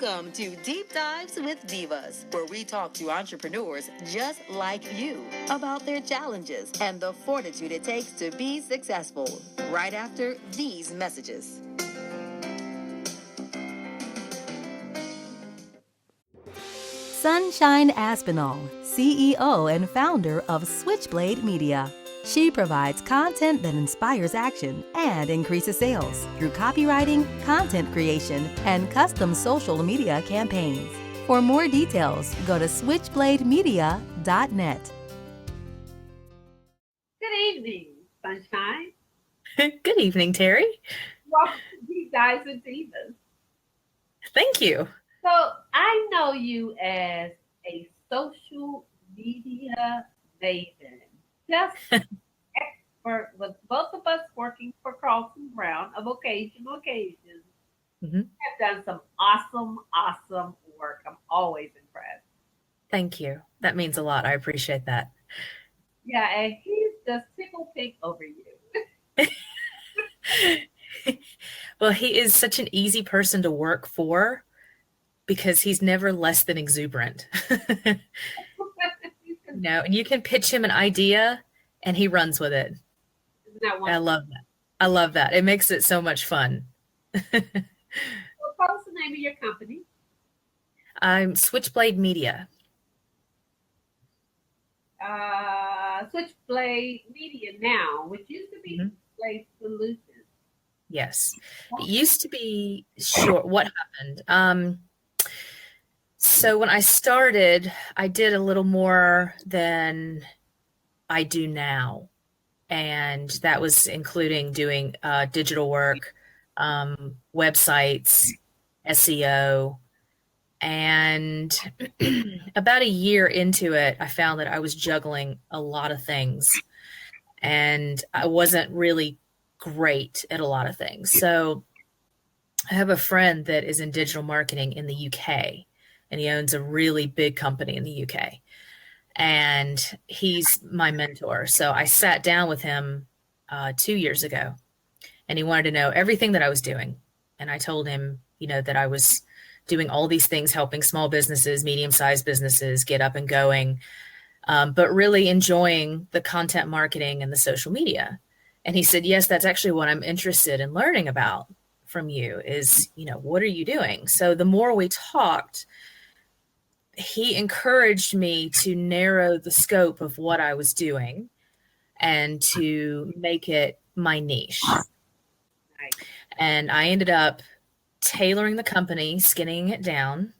Welcome to Deep Dives with Divas, where we talk to entrepreneurs just like you about their challenges and the fortitude it takes to be successful. Right after these messages. Sunshine Aspinall, CEO and founder of Switchblade Media. She provides content that inspires action and increases sales through copywriting, content creation, and custom social media campaigns. For more details, go to switchblademedia.net. Good evening, Sunshine. Good evening, Terry. Welcome to Deep Dives with Divas. Thank you. So I know you as a social media maven, just expert with both of us working for Carlson Brown of occasional occasions. Mm-hmm. Have done some awesome work. I'm always impressed. Thank you. That means a lot. I appreciate that. Yeah, and he's just tickle pink over you. Well, he is such an easy person to work for because he's never less than exuberant. No, and you can pitch him an idea and he runs with it. Isn't that wonderful? I love that. I love that. It makes it so much fun. So tell us the name of your company. I'm Switchblade Media. Switchblade Media now, which used to be Switchblade Solutions. Yes. It used to be short. What happened? So when I started, I did a little more than I do now. And that was including doing digital work, websites, SEO. And about a year into it, I found that I was juggling a lot of things. And I wasn't really great at a lot of things. So I have a friend that is in digital marketing in the UK, and he owns a really big company in the UK. And he's my mentor. So I sat down with him 2 years ago, and he wanted to know everything that I was doing. And I told him, that I was doing all these things, helping small businesses, medium-sized businesses get up and going, but really enjoying the content marketing and the social media. And he said, yes, that's actually what I'm interested in learning about from you is, what are you doing? So the more we talked, he encouraged me to narrow the scope of what I was doing and to make it my niche. And I ended up tailoring the company, skinning it down,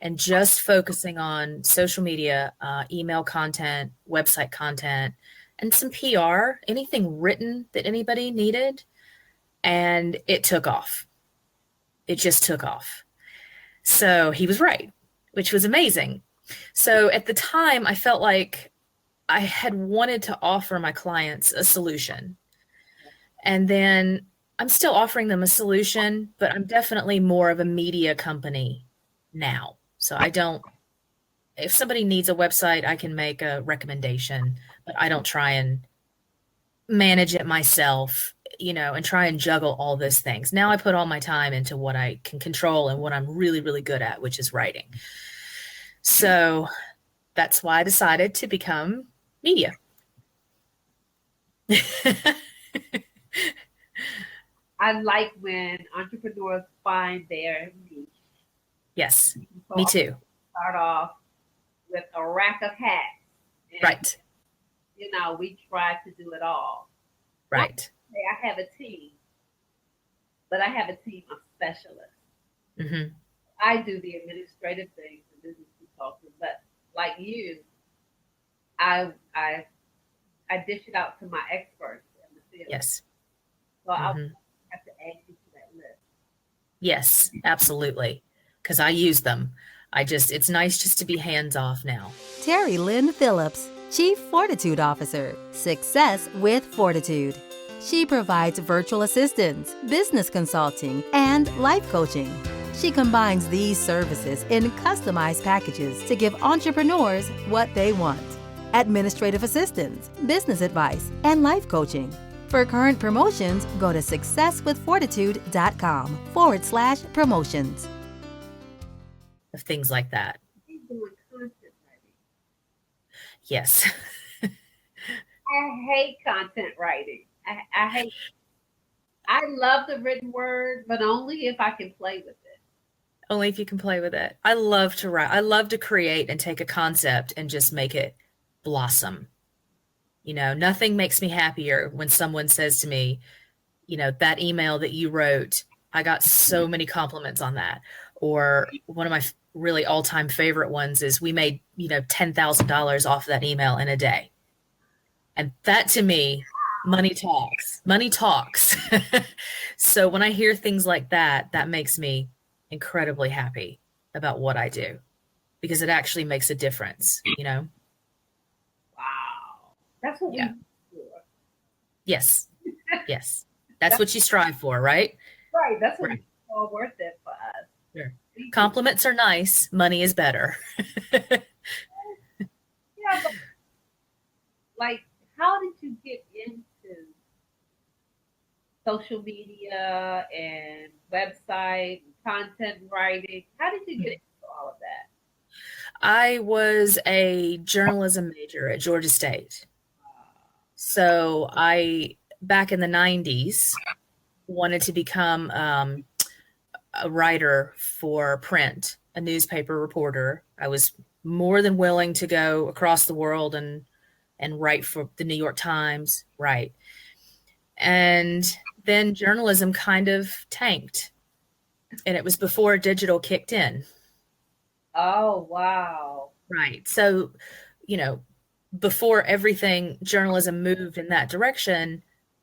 and just focusing on social media, email content, website content, and some PR, anything written that anybody needed. And it took off. It just took off. So he was right, which was amazing. So at the time, I felt like I had wanted to offer my clients a solution. And then I'm still offering them a solution, but I'm definitely more of a media company now. So if somebody needs a website, I can make a recommendation, but I don't try and manage it myself, and try and juggle all those things. Now I put all my time into what I can control and what I'm really, really good at, which is writing. So that's why I decided to become media. I like when entrepreneurs find their niche. Yes, me too. Start off with a rack of hats. And, right. We try to do it all. Right. I have a team, but I have a team of specialists. Mm-hmm. I do the administrative things and business consulting, but like you, I dish it out to my experts in the field. Yes. So I'll have to add you to that list. Yes, absolutely. Because I use them. It's nice just to be hands off now. Terry Lynn Phillips, Chief Fortitude Officer, Success with Fortitude. She provides virtual assistance, business consulting, and life coaching. She combines these services in customized packages to give entrepreneurs what they want: administrative assistance, business advice, and life coaching. For current promotions, go to successwithfortitude.com/promotions. of things like that. He's doing content writing. Yes. I hate content writing. I hate. I love the written word, but only if I can play with it. Only if you can play with it. I love to write. I love to create and take a concept and just make it blossom. You know, nothing makes me happier when someone says to me, you know, that email that you wrote, I got so many compliments on that. Or one of my really all-time favorite ones is we made, you know, $10,000 off that email in a day. And that to me, money talks. Money talks. So when I hear things like that, that makes me incredibly happy about what I do because it actually makes a difference, you know? Wow. That's what Yeah. we do. Yes. Yes. That's what you strive for, right? Right. That's what Right. it's all worth it for us. Sure. Compliments are nice. Money is better. Yeah, but like, how did you get into social media and website and content writing? How did you get into all of that? I was a journalism major at Georgia State. So I, back in the 90s, wanted to become a writer for print, a newspaper reporter. I was more than willing to go across the world and write for the New York Times, right? And then journalism kind of tanked. And it was before digital kicked in. Oh, wow. Right. So, you know, before everything journalism moved in that direction,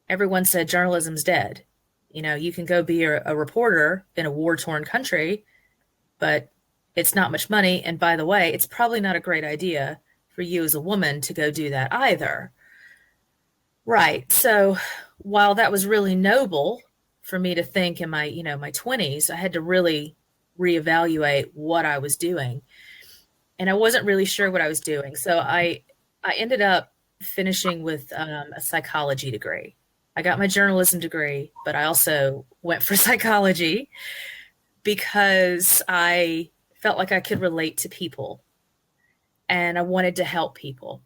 everyone said journalism's dead. You know, you can go be a reporter in a war-torn country, but it's not much money. And by the way, it's probably not a great idea for you as a woman to go do that either. Right. So while that was really noble for me to think in my, you know, my 20s, I had to really reevaluate what I was doing. And I wasn't really sure what I was doing. So I ended up finishing with a psychology degree. I got my journalism degree, but I also went for psychology because I felt like I could relate to people and I wanted to help people.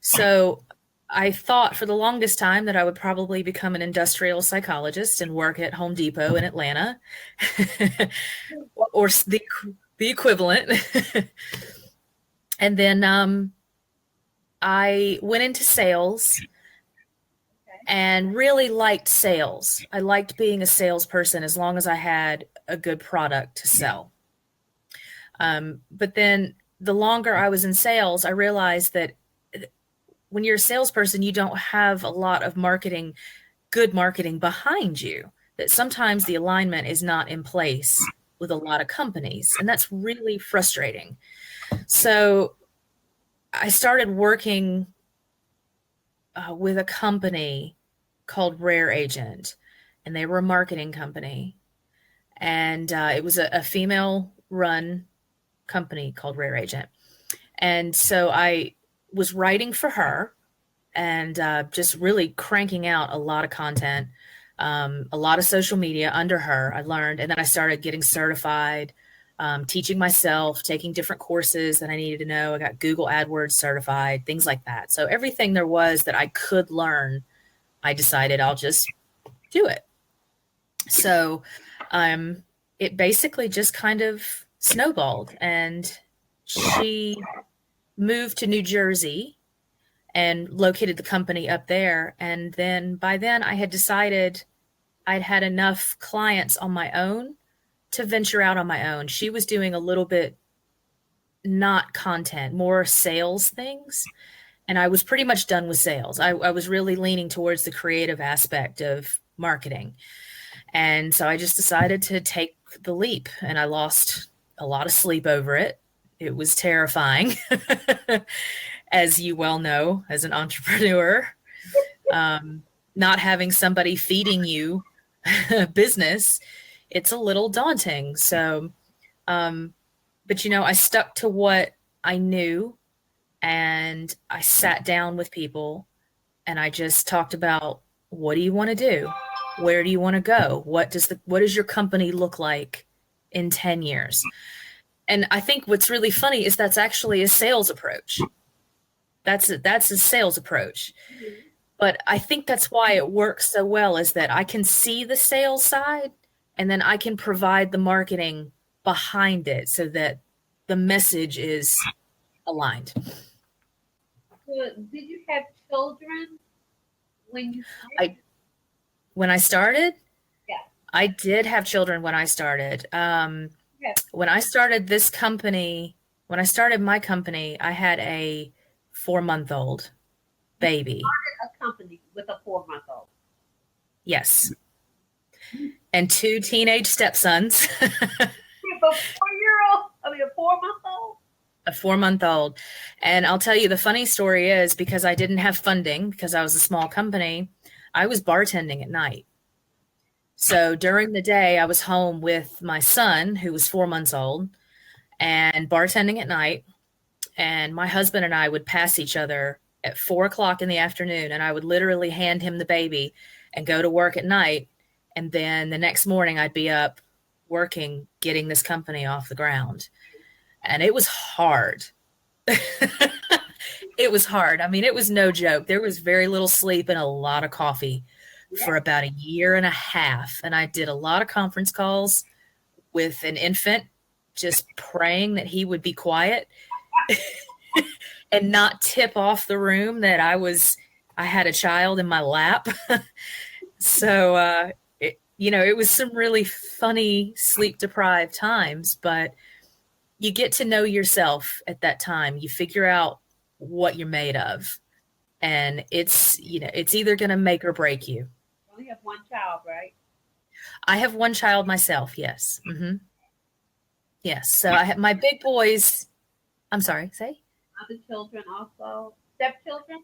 So I thought for the longest time that I would probably become an industrial psychologist and work at Home Depot in Atlanta or the equivalent. And then I went into sales and really liked sales. I liked being a salesperson as long as I had a good product to sell. But then the longer I was in sales, I realized that when you're a salesperson, you don't have a lot of good marketing behind you, that sometimes the alignment is not in place with a lot of companies. And that's really frustrating. So I started working with a company called Rare Agent, and they were a marketing company. And it was a female-run company called Rare Agent. And so I was writing for her and just really cranking out a lot of content, a lot of social media under her, I learned. And then I started getting certified, teaching myself, taking different courses that I needed to know. I got Google AdWords certified, things like that. So everything there was that I could learn, I decided I'll just do it. So it basically just kind of snowballed. And she moved to New Jersey and located the company up there. And then by then I had decided I'd had enough clients on my own to venture out on my own. She was doing a little bit, not content, more sales things. And I was pretty much done with sales. I was really leaning towards the creative aspect of marketing. And so I just decided to take the leap, and I lost a lot of sleep over it. It was terrifying, as you well know, as an entrepreneur, not having somebody feeding you business, it's a little daunting. So, but you know, I stuck to what I knew, and I sat down with people and I just talked about, what do you want to do? Where do you want to go? What does your company look like in 10 years? And I think what's really funny is that's actually a sales approach. That's a sales approach. Mhm. But I think that's why it works so well is that I can see the sales side and then I can provide the marketing behind it so that the message is aligned. So, did you have children when you I started? when I started, Yeah. I did have children when I started. Yes. When I started this company, when I started my company, I had a 4-month-old You baby. started a company with a 4-month-old. Yes. And 2 teenage stepsons. You have a 4-year-old. I mean, a 4-month-old. A 4-month-old. And I'll tell you the funny story is because I didn't have funding because I was a small company, I was bartending at night. So during the day, I was home with my son, who was 4 months old, and bartending at night. And my husband and I would pass each other at 4 o'clock in the afternoon, and I would literally hand him the baby and go to work at night. And then the next morning, I'd be up working, getting this company off the ground. And it was hard. It was hard. I mean, it was no joke. There was very little sleep and a lot of coffee for about a year and a half. And I did a lot of conference calls with an infant, just praying that he would be quiet and not tip off the room that I had a child in my lap. So, it was some really funny sleep deprived times, but you get to know yourself at that time. You figure out what you're made of. And it's either going to make or break you. You only have one child, right? I have one child myself. Yes. Yes. So I have my big boys. I'm sorry, say Other children also. Stepchildren?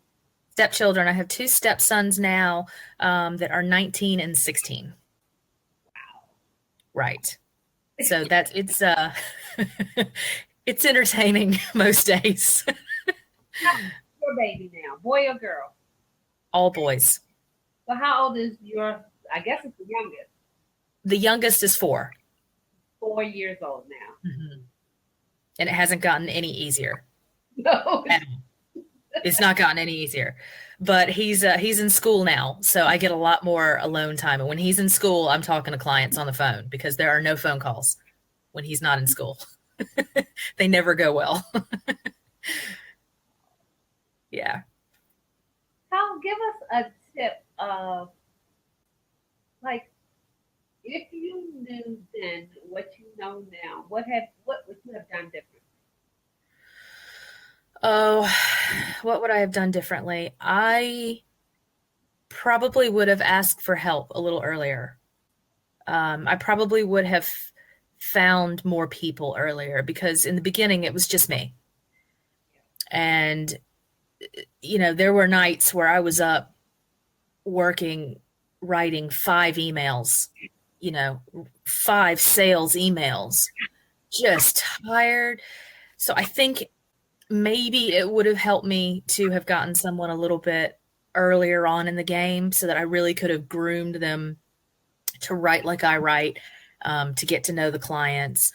stepchildren. I have 2 stepsons now that are 19 and 16. Right. So it's entertaining most days. Your baby now, boy or girl? All boys. So how old is your, I guess it's the youngest, The youngest is 4. 4 years old now. And it hasn't gotten any easier. No. It's not gotten any easier. But he's in school now, so I get a lot more alone time. And when he's in school, I'm talking to clients on the phone because there are no phone calls when he's not in school. They never go well. Yeah. Give us a tip of, like, if you knew then what you know now, what would you have done different? Oh, what would I have done differently? I probably would have asked for help a little earlier. I probably would have found more people earlier because in the beginning it was just me. And, there were nights where I was up working, writing 5 emails, 5 sales emails, just tired. So I think maybe it would have helped me to have gotten someone a little bit earlier on in the game so that I really could have groomed them to write like I write, to get to know the clients,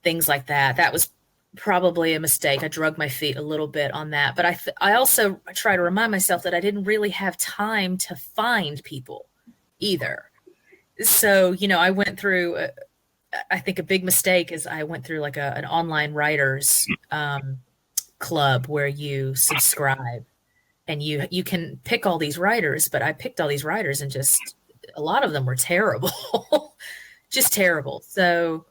things like that. That was probably a mistake. I drug my feet a little bit on that. But I also try to remind myself that I didn't really have time to find people either. So, I went through, I think a big mistake is I went through like an online writers club where you subscribe and you can pick all these writers, but I picked all these writers and just a lot of them were terrible, just terrible. So,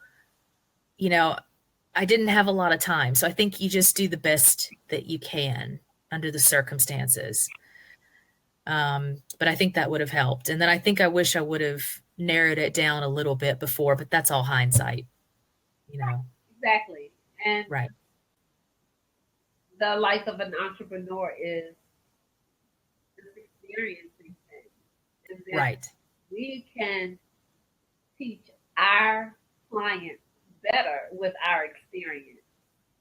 I didn't have a lot of time. So I think you just do the best that you can under the circumstances. But I think that would have helped. And then I think I wish I would have narrowed it down a little bit before, but that's all hindsight, Exactly. And Right. the life of an entrepreneur is just experiencing things. And then Right. we can teach our clients better with our experience.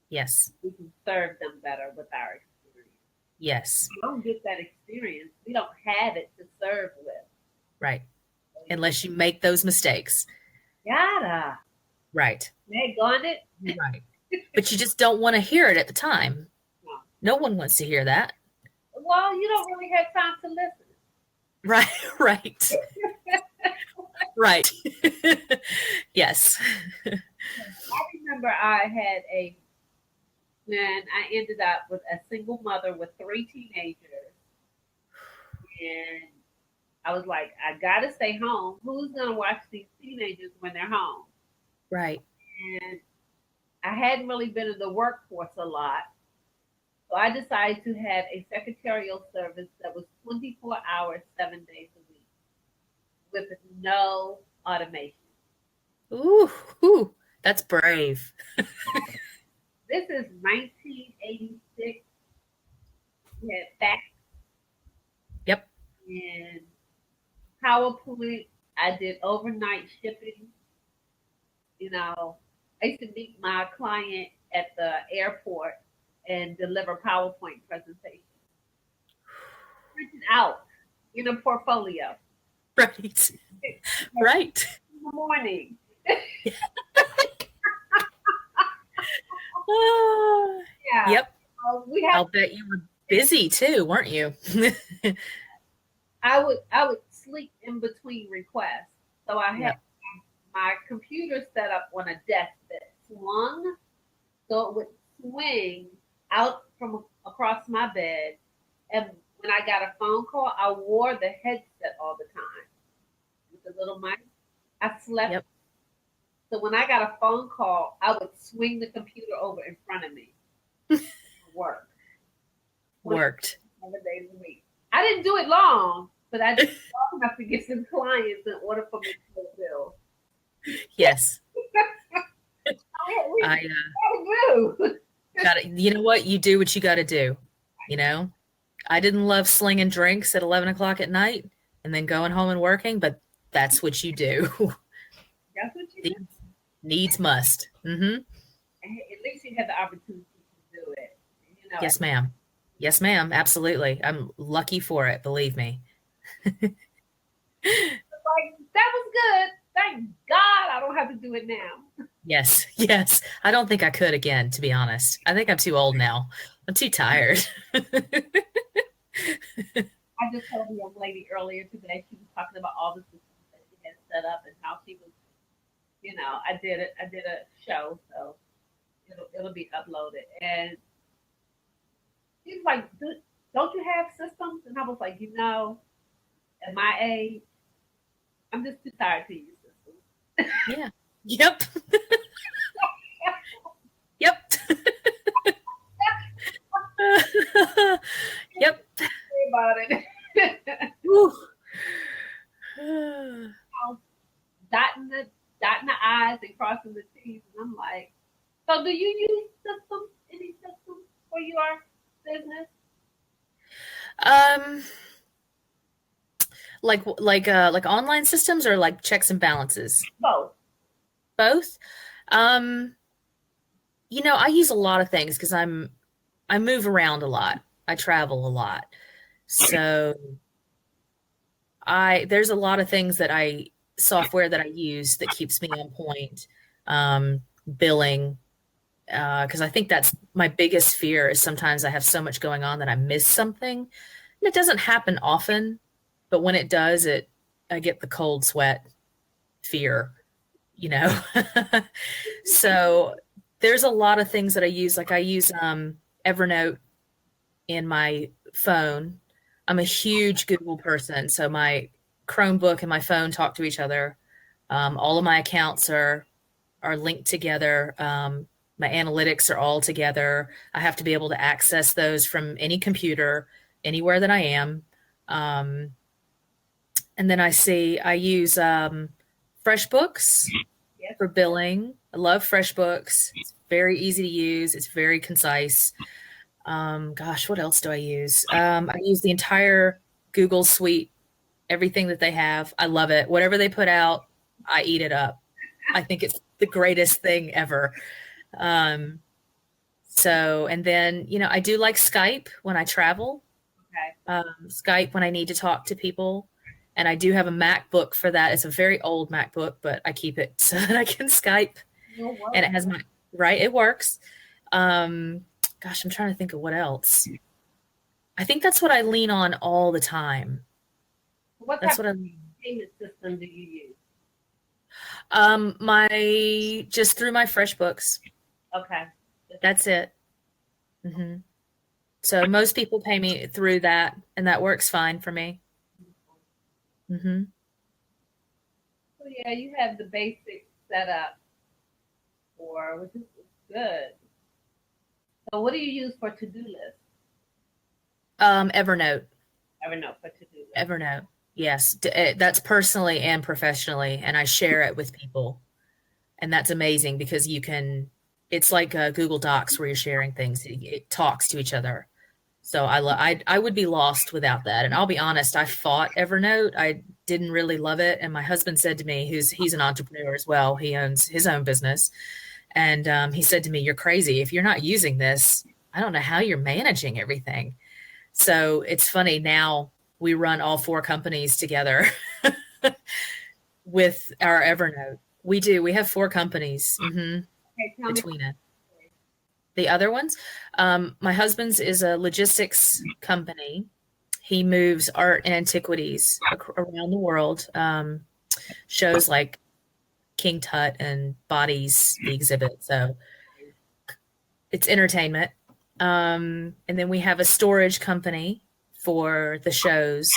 Yes. We can serve them better with our experience. Yes. We don't get that experience. We don't have it to serve with. Right. Unless you make those mistakes. Gotta. Right. Daggone it. Right. But you just don't want to hear it at the time. No. No one wants to hear that. Well, you don't really have time to listen. Right, right, right. Yes. I remember when I ended up with a single mother with 3 teenagers, and I was like, I gotta stay home. Who's gonna watch these teenagers when they're home? Right. And I hadn't really been in the workforce a lot. So I decided to have a secretarial service that was 24 hours, 7 days a week with no automation. Ooh, that's brave. This is 1986. We had fax Yep. and PowerPoint. I did overnight shipping. I used to meet my client at the airport and deliver PowerPoint presentations. Print it out in a portfolio. Right. Right. In the morning. Yeah. Yep. We I'll bet you were busy too, weren't you? I would sleep in between requests. So I had my computer set up on a desk that swung, so it would swing out from across my bed. And when I got a phone call, I wore the headset all the time with the little mic. I slept. Yep. So when I got a phone call, I would swing the computer over in front of me. Work. Worked. 7 days a week. I didn't do it long, but I did long enough to get some clients in order for me to pay bills. Yes. I do. You know what? You do what you got to do. I didn't love slinging drinks at 11 o'clock at night and then going home and working, but that's what you do. That's what you do. Needs must. Mm-hmm. At least you had the opportunity to do it. Yes, ma'am. Yes, ma'am. Absolutely. I'm lucky for it. Believe me. Like, that was good. Thank God I don't have to do it now. Yes. Yes. I don't think I could again, to be honest. I think I'm too old now. I'm too tired. I just told a young lady earlier today, she was talking about all the systems that she had set up and how she was, I did a show, so it'll be uploaded. And she was like, don't you have systems? And I was like, at my age, I'm just too tired to use systems. Yeah. Yep. Yep. Yep. About it. Dotting the I's and crossing the T's. And I'm like, so do you use any systems for your business? Like online systems or like checks and balances? Both. I use a lot of things because I move around a lot. I travel a lot. So there's a lot of things software that I use that keeps me on point. Billing, because I think that's my biggest fear is sometimes I have so much going on that I miss something. And it doesn't happen often, but when it does, I get the cold sweat fear, So there's a lot of things that I use. Like I use Evernote in my phone. I'm a huge Google person, so my Chromebook and my phone talk to each other. All of my accounts are linked together. My analytics are all together. I have to be able to access those from any computer, anywhere that I am. And then I use FreshBooks for billing. I love FreshBooks. It's very easy to use. It's very concise. Gosh, what else do I use? I use the entire Google suite, everything that they have. I love it. Whatever they put out, I eat it up. I think it's the greatest thing ever. And then, I do like Skype when I travel. Okay. Skype when I need to talk to people. And I do have a MacBook for that. It's a very old MacBook, but I keep it so that I can Skype. And it has right? It works. Gosh, I'm trying to think of what else. I think that's what I lean on all the time. What That's type what I of payment system do you use? my just through my FreshBooks. Okay. That's it. hmm So most people pay me through that, and that works fine for me. hmm So yeah, you have the basic setup for, which is good. So what do you use for to-do list? Evernote. Evernote for to-do list. Evernote. Yes, that's personally and professionally, and I share it with people, and that's amazing because you can. It's like Google Docs where you're sharing things. It talks to each other. So I would be lost without that. And I'll be honest, I fought Evernote. I didn't really love it. And my husband said to me, he's an entrepreneur as well. He owns his own business. And he said to me, "You're crazy. If you're not using this, I don't know how you're managing everything." So it's funny now we run all four companies together with our Evernote. We do. We have four companies Okay, tell me. between it. The other ones, my husband's is a logistics company. He moves art and antiquities around the world. Shows like King Tut and Bodies, the exhibit. So it's entertainment. And then we have a storage company for the shows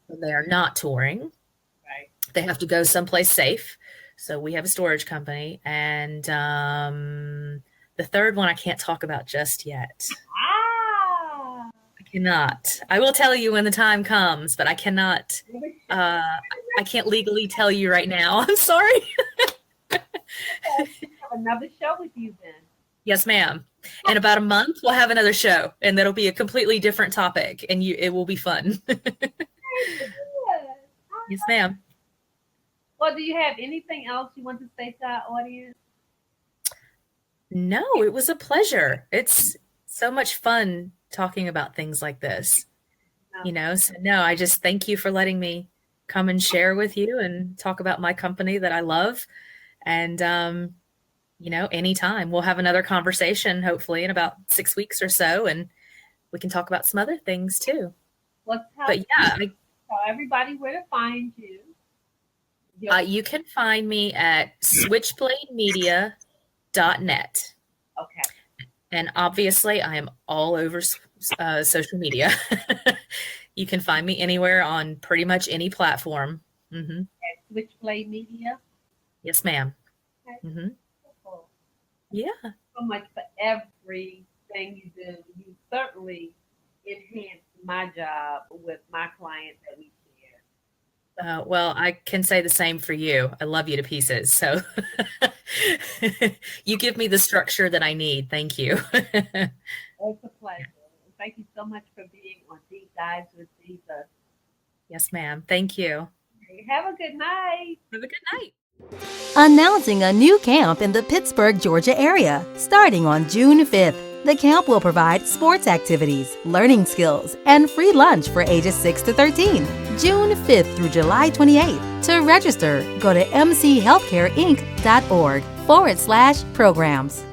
when they are not touring. Right. They have to go someplace safe. So we have a storage company. And the third one I can't talk about just yet. Ah. I cannot. I will tell you when the time comes, but I cannot. I can't legally tell you right now. I'm sorry. Have another show with you then. Yes, ma'am. In about a month, we'll have another show, and that'll be a completely different topic, and it will be fun. Yes, ma'am. Well, do you have anything else you want to say to our audience? No, it was a pleasure. It's so much fun talking about things like this. So no, I just thank you for letting me come and share with you and talk about my company that I love. And, anytime we'll have another conversation, hopefully in about 6 weeks or so, and we can talk about some other things too. Well, But yeah, tell everybody where to find you. You can find me at switchblademedia.net. Okay. And obviously, I am all over social media. You can find me anywhere on pretty much any platform. At Switchblade Media. Yes, ma'am. Okay. Cool. Yeah. So much for everything you do. You certainly enhance my job with my clients that we share. Well, I can say the same for you. I love you to pieces. So you give me the structure that I need. Thank you. It's a pleasure. Thank you so much for being on Deep Dives with Diva. Yes, ma'am. Thank you. Have a good night. Have a good night. Announcing a new camp in the Pittsburgh, Georgia area, starting on June 5th. The camp will provide sports activities, learning skills, and free lunch for ages 6 to 13, June 5th through July 28th. To register, go to mchealthcareinc.org/programs.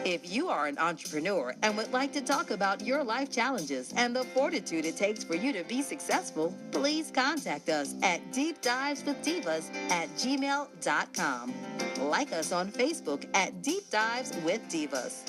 If you are an entrepreneur and would like to talk about your life challenges and the fortitude it takes for you to be successful, please contact us at deepdiveswithdivas@gmail.com. Like us on Facebook at Deep Dives with Divas.